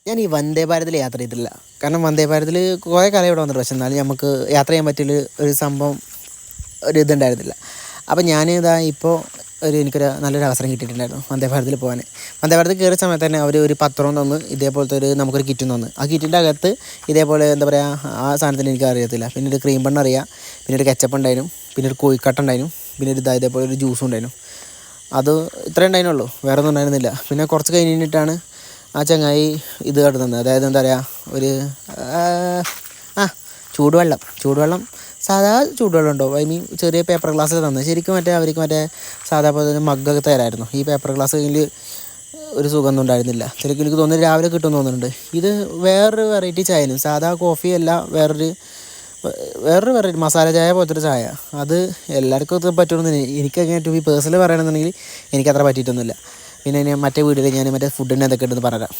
ഞാൻ ഈ വന്ദേ ഭാരതിൽ യാത്ര ചെയ്തിട്ടില്ല. കാരണം വന്ദേ ഭാരതിൽ കുറേ കാലം ഇവിടെ വന്നിട്ട്, പക്ഷെ എന്നാലും നമുക്ക് യാത്ര ചെയ്യാൻ പറ്റിയൊരു സംഭവം ഒരു ഇതുണ്ടായിരുന്നില്ല. അപ്പം ഞാൻ ഇതാ ഇപ്പോൾ എനിക്കൊരു നല്ലൊരു അവസരം കിട്ടിയിട്ടുണ്ടായിരുന്നു വന്ദേ ഭാരതിൽ പോകാൻ. വന്ദേ ഭാരതിൽ കയറിയ സമയത്ത് തന്നെ അവർ ഒരു പത്രം തന്ന്, ഇതേപോലത്തെ നമുക്കൊരു കിറ്റും തന്നു. ആ കിറ്റിൻ്റെ അകത്ത് ഇതേപോലെ എന്താ പറയുക, ആ സാധനത്തിന് എനിക്ക് അറിയത്തില്ല. പിന്നെ ഒരു ക്രീം ബണ്ണ് അറിയാം, പിന്നെ ഒരു കെച്ചപ്പ് ഉണ്ടായിരുന്നു, പിന്നെ ഒരു കോഴിക്കട്ട ഉണ്ടായിരുന്നു, പിന്നെ ഒരു ഇതേപോലെ ഒരു ജ്യൂസും ഉണ്ടായിരുന്നു. അത് ഇത്രയും ഉണ്ടായിരുന്നുള്ളൂ, വേറെ ഒന്നും ഉണ്ടായിരുന്നില്ല. പിന്നെ കുറച്ച് കഴിഞ്ഞിട്ടാണ് ആ ചങ്ങായി ഇത് കടന്നത്, അതായത് എന്താ പറയുക, ഒരു ആ ചൂടുവെള്ളം സാധാ ചൂടുവെള്ളം ഉണ്ടോ, ഐ മീൻ ചെറിയ പേപ്പർ ഗ്ലാസ്സിൽ തന്നത്. ശരിക്കും മറ്റേ അവർക്ക് മറ്റേ സാധാ പോലെ മഗ്ഗൊക്കെ തരായിരുന്നു. ഈ പേപ്പർ ഗ്ലാസ് കയ്യിൽ ഒരു സുഖമൊന്നും ഉണ്ടായിരുന്നില്ല. ശരിക്കും എനിക്ക് തോന്നുന്നു രാവിലെ കിട്ടുമെന്ന് തോന്നുന്നുണ്ട്. ഇത് വേറൊരു വെറൈറ്റി ചായനും, സാധാ കോഫിയല്ല, വേറൊരു വെറൈറ്റി മസാല ചായ പോലത്തെ ഒരു ചായ. അത് എല്ലാവർക്കും ഇത് പറ്റുമെന്ന് എനിക്കങ്ങനെ ടു ബി പേഴ്സണലി പറയണമെന്നുണ്ടെങ്കിൽ എനിക്കത്ര പറ്റിയിട്ടൊന്നുമില്ല. പിന്നെ മറ്റേ വീഡിയോയിൽ ഞാൻ മറ്റേ ഫുഡിൻ്റെ എന്തൊക്കെ ഉണ്ടെന്ന് പറയാം.